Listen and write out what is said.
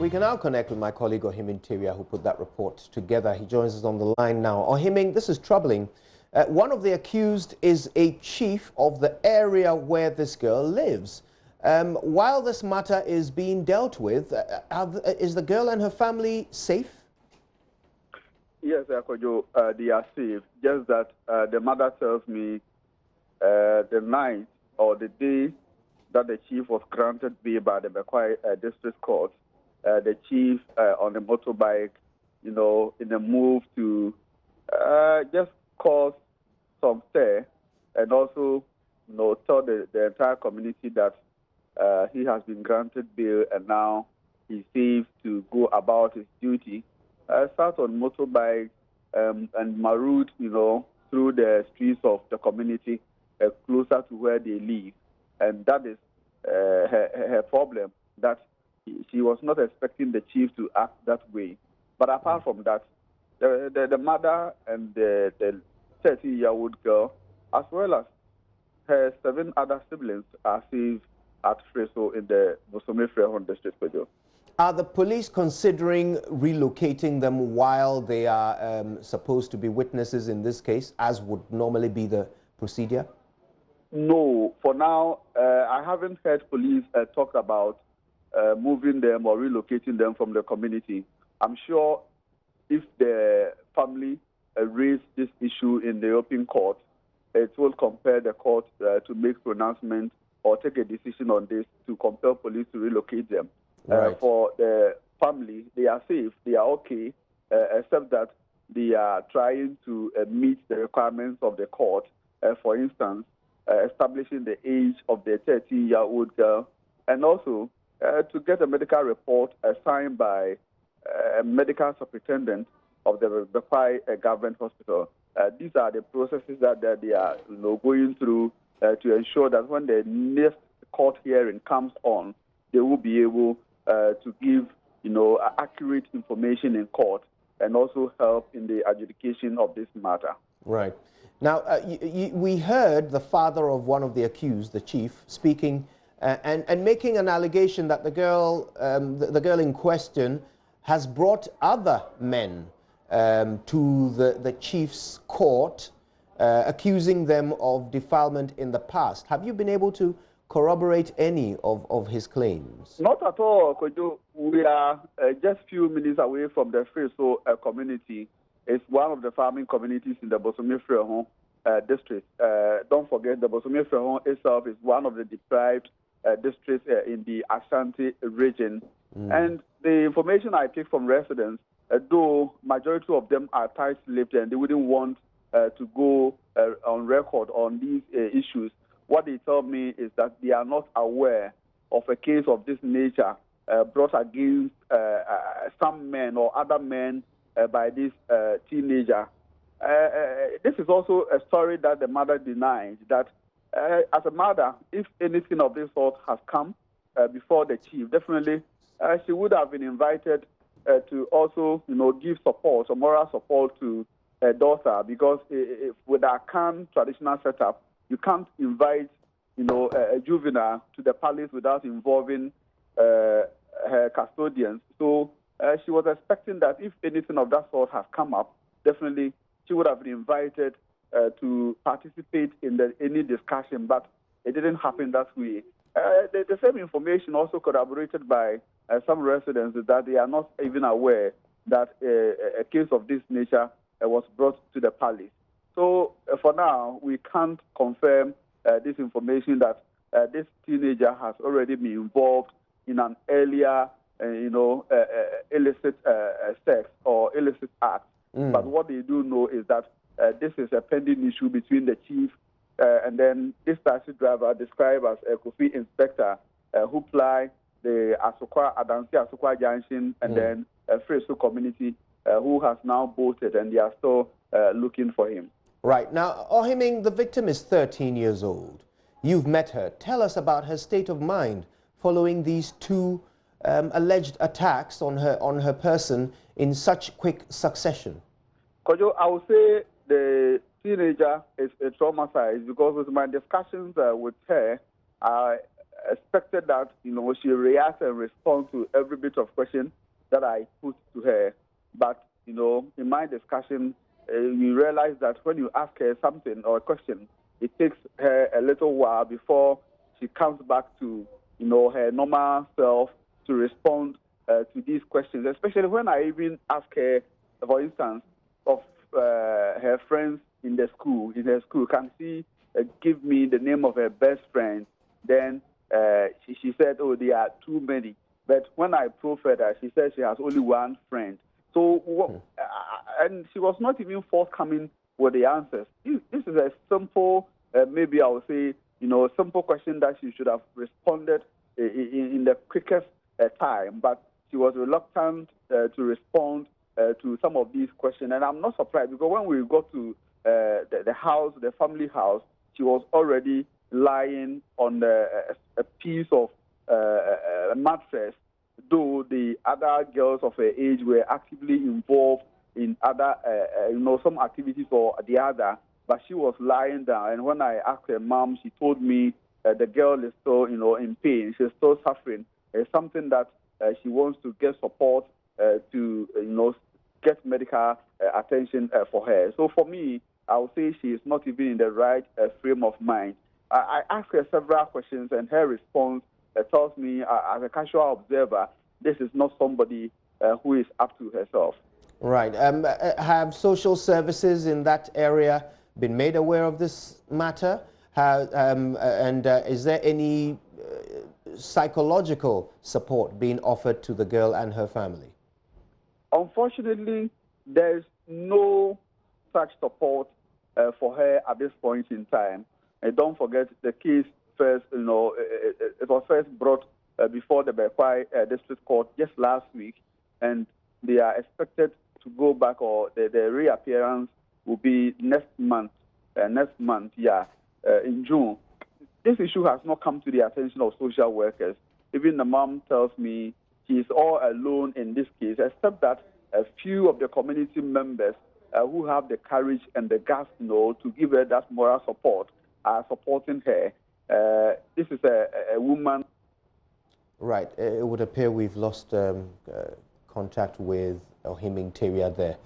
We can now connect with my colleague Ohiming Teria, who put that report together. He joins us on the line now. Ohiming, this is troubling. One of the accused is a chief of the area where this girl lives. While this matter is being dealt with, is the girl and her family safe? Yes, Akojo, they are safe. Just that the mother tells me the night or the day that the chief was granted bail by the Bekwai District Court, the chief on the motorbike, in a move to just cause some stir and also, tell the entire community that he has been granted bail and now he's safe to go about his duty. Start on motorbike and maroute, through the streets of the community closer to where they live. And that is her problem, that she was not expecting the chief to act that way. But apart from that, the mother and the 30-year-old girl, as well as her 7 other siblings, are safe at Freso in the Bosome-Frehon district. Are the police considering relocating them while they are supposed to be witnesses in this case, as would normally be the procedure? No, for now, I haven't heard police talk about moving them or relocating them from the community. I'm sure if the family raised this issue in the open court, it will compel the court to make pronouncement or take a decision on this to compel police to relocate them. Right. For the family, they are safe, they are okay, except that they are trying to meet the requirements of the court. For instance, establishing the age of the 30-year-old girl, and also to get a medical report signed by a medical superintendent of the Bekwai government hospital. These are the processes that they are going through to ensure that when the next court hearing comes on, they will be able to give accurate information in court and also help in the adjudication of this matter. Right. Now, we heard the father of one of the accused, the chief, speaking and making an allegation that the girl in question has brought other men to the chief's court, accusing them of defilement in the past. Have you been able to corroborate any of his claims? Not at all, Kojo. We are just few minutes away from the Freso community. It's one of the farming communities in the Bosome-Frehon district. Don't forget, the Bosome-Frehon itself is one of the deprived districts in the Ashanti region. And the information I take from residents, though majority of them are tight-lipped and they wouldn't want to go on record on these issues, what they tell me is that they are not aware of a case of this nature brought against some men or other men by this teenager. This is also a story that the mother denied, that as a mother, if anything of this sort has come before the chief, definitely she would have been invited to also, give support or moral support to her daughter, because with our Khan traditional setup, you can't invite, a juvenile to the palace without involving her custodians. So she was expecting that if anything of that sort has come up, definitely she would have been invited to participate in any discussion, but it didn't happen that way. The same information also corroborated by some residents that they are not even aware that a case of this nature was brought to the palace. So for now, we can't confirm this information that this teenager has already been involved in an earlier, illicit sex or illicit act. But what they do know is that this is a pending issue between the chief and then this taxi driver described as a Kofi inspector who ply the Adansi Asokwa Junction and then a Freso community who has now bolted, and they are still looking for him. Right. Now, Ohiming, the victim is 13 years old. You've met her. Tell us about her state of mind following these 2 alleged attacks on her person in such quick succession. Kojo, I would say the teenager is traumatized, because with my discussions with her, I expected that, she reacts and responds to every bit of question that I put to her. But, in my discussion, you realize that when you ask her something or a question, it takes her a little while before she comes back to, her normal self to respond to these questions, especially when I even ask her, for instance, of her friends in her school. Can she give me the name of her best friend? Then she said, oh, there are too many. But when I probed her, she said she has only one friend. So, and she was not even forthcoming with the answers. This is a simple, maybe I would say, simple question that she should have responded in the quickest time. But she was reluctant to respond to some of these questions. And I'm not surprised, because when we got to the house, the family house, she was already lying on a piece of a mattress, though the other girls of her age were actively involved in other, some activities or the other, but she was lying down. And when I asked her mom, she told me the girl is still, in pain. She's still suffering. It's something that she wants to get support to, get medical attention for her. So for me, I would say she is not even in the right frame of mind. I asked her several questions, and her response tells me, as a casual observer, this is not somebody who is up to herself. Right. Have social services in that area been made aware of this matter? Is there any psychological support being offered to the girl and her family? Unfortunately, there's no such support for her at this point in time. And don't forget, the case first, it was first brought before the Bekwai District Court just last week, and they are expected to go back, or the reappearance will be next month, in June. This issue has not come to the attention of social workers. Even the mom tells me she is all alone in this case, except that a few of the community members who have the courage and the guts, to give her that moral support are supporting her. This is a woman. Right. It would appear we've lost contact with Ohiming Teria there.